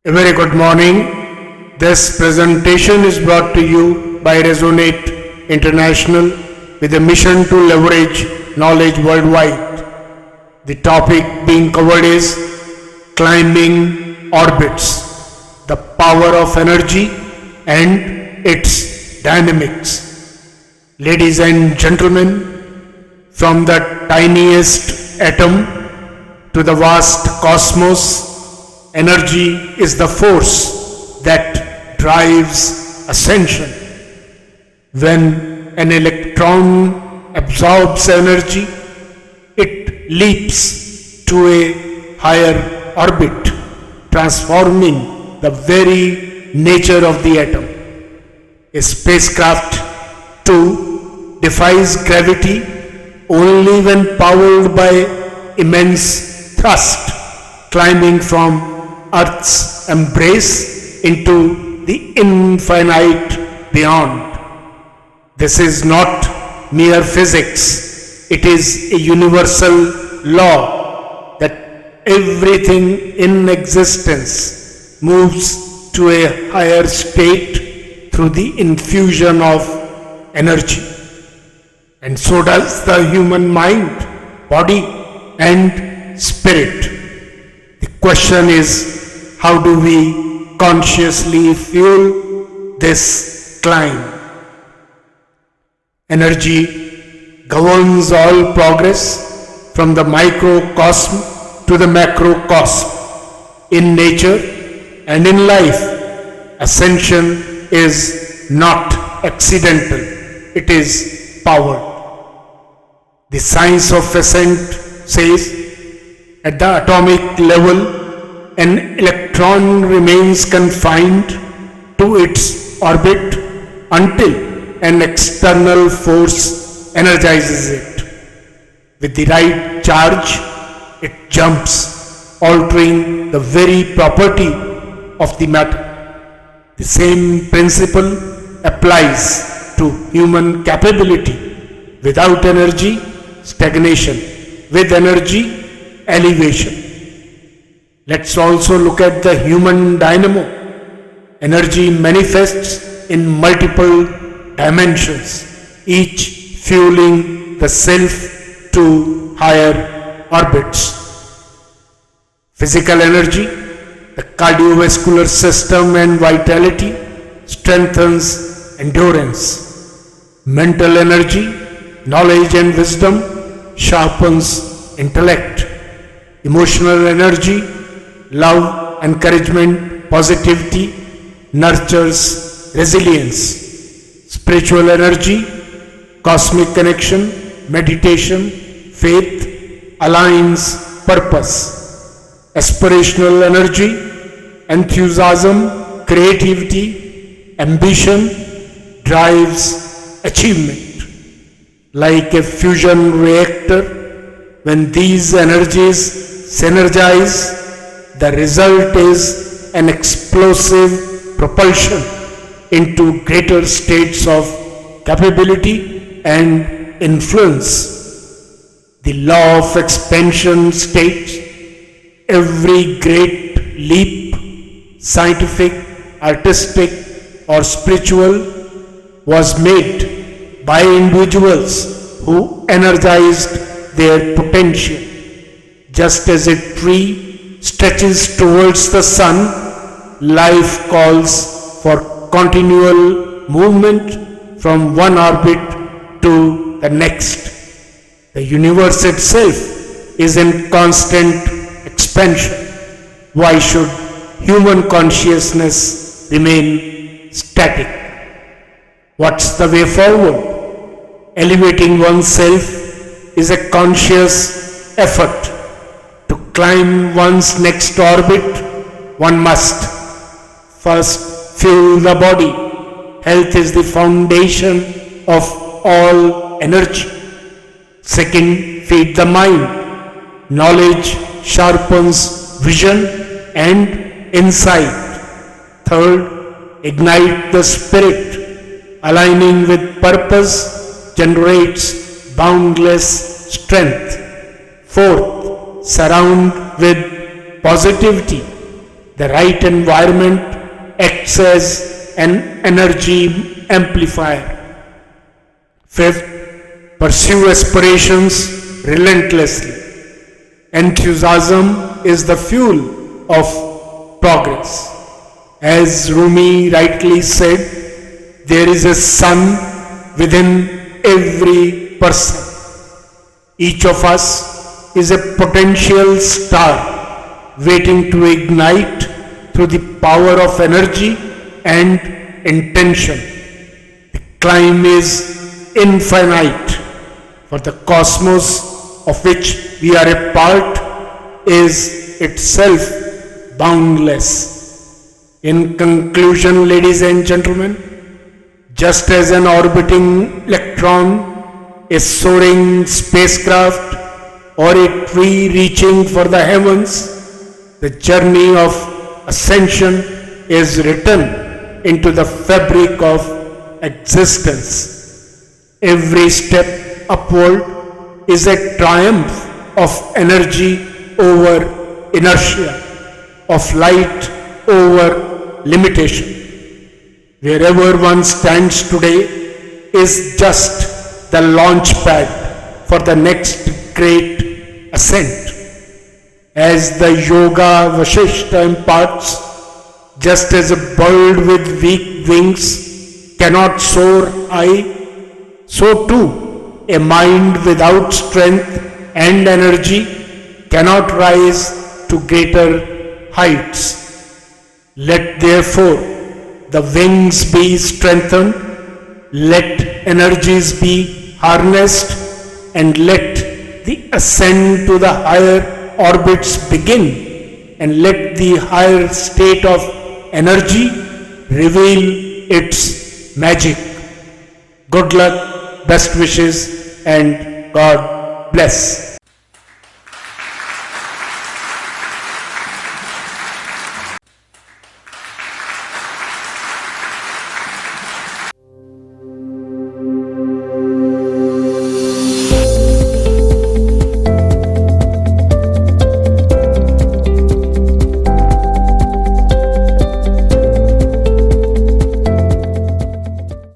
A very good morning. This presentation is brought to you by Resonate International with a mission to leverage knowledge worldwide. The topic being covered is climbing orbits, the power of energy and its dynamics. Ladies and gentlemen, from the tiniest atom to the vast cosmos, energy is the force that drives ascension. When an electron absorbs energy, it leaps to a higher orbit, transforming the very nature of the atom. A spacecraft, too, defies gravity only when powered by immense thrust, climbing from Earth's embrace into the infinite beyond. This is not mere physics, it is a universal law that everything in existence moves to a higher state through the infusion of energy. And so does the human mind, body, and spirit. The question is, how do we consciously fuel this climb? Energy governs all progress from the microcosm to the macrocosm. In nature and in life, ascension is not accidental, it is powered. The science of ascent says, at the atomic level, an electron remains confined to its orbit until an external force energizes it. With the right charge, it jumps, altering the very property of the matter. The same principle applies to human capability. Without energy, stagnation. With energy, elevation. Let's also look at the human dynamo. Energy manifests in multiple dimensions, each fueling the self to higher orbits. Physical energy, the cardiovascular system and vitality, strengthens endurance. Mental energy, knowledge and wisdom, sharpens intellect. Emotional energy, love, encouragement, positivity, nurtures resilience. Spiritual energy, cosmic connection, meditation, faith, aligns purpose. Aspirational energy, enthusiasm, creativity, ambition, drives achievement. Like a fusion reactor, when these energies synergize, the result is an explosive propulsion into greater states of capability and influence. The law of expansion states every great leap, scientific, artistic, or spiritual, was made by individuals who energized their potential. Just as a tree stretches towards the sun, life calls for continual movement from one orbit to the next. The universe itself is in constant expansion. Why should human consciousness remain static? What's the way forward? Elevating oneself is a conscious effort. To climb one's next orbit, one must first fuel the body. Health is the foundation of all energy. Second, feed the mind. Knowledge sharpens vision and insight. Third, ignite the spirit. Aligning with purpose generates boundless strength. Fourth, surround with positivity. The right environment acts as an energy amplifier. Fifth, pursue aspirations relentlessly. Enthusiasm is the fuel of progress. As Rumi rightly said, there is a sun within every person. Each of us is a potential star waiting to ignite through the power of energy and intention. The climb is infinite, for the cosmos of which we are a part is itself boundless. In conclusion, ladies and gentlemen, just as an orbiting electron, a soaring spacecraft, or a tree reaching for the heavens, the journey of ascension is written into the fabric of existence. Every step upward is a triumph of energy over inertia, of light over limitation. Wherever one stands today is just the launch pad for the next great ascent. As the Yoga Vasishta imparts, just as a bird with weak wings cannot soar high, so too a mind without strength and energy cannot rise to greater heights. Let therefore the wings be strengthened, let energies be harnessed, and let the ascent to the higher orbits begin, and let the higher state of energy reveal its magic. Good luck, best wishes, and God bless.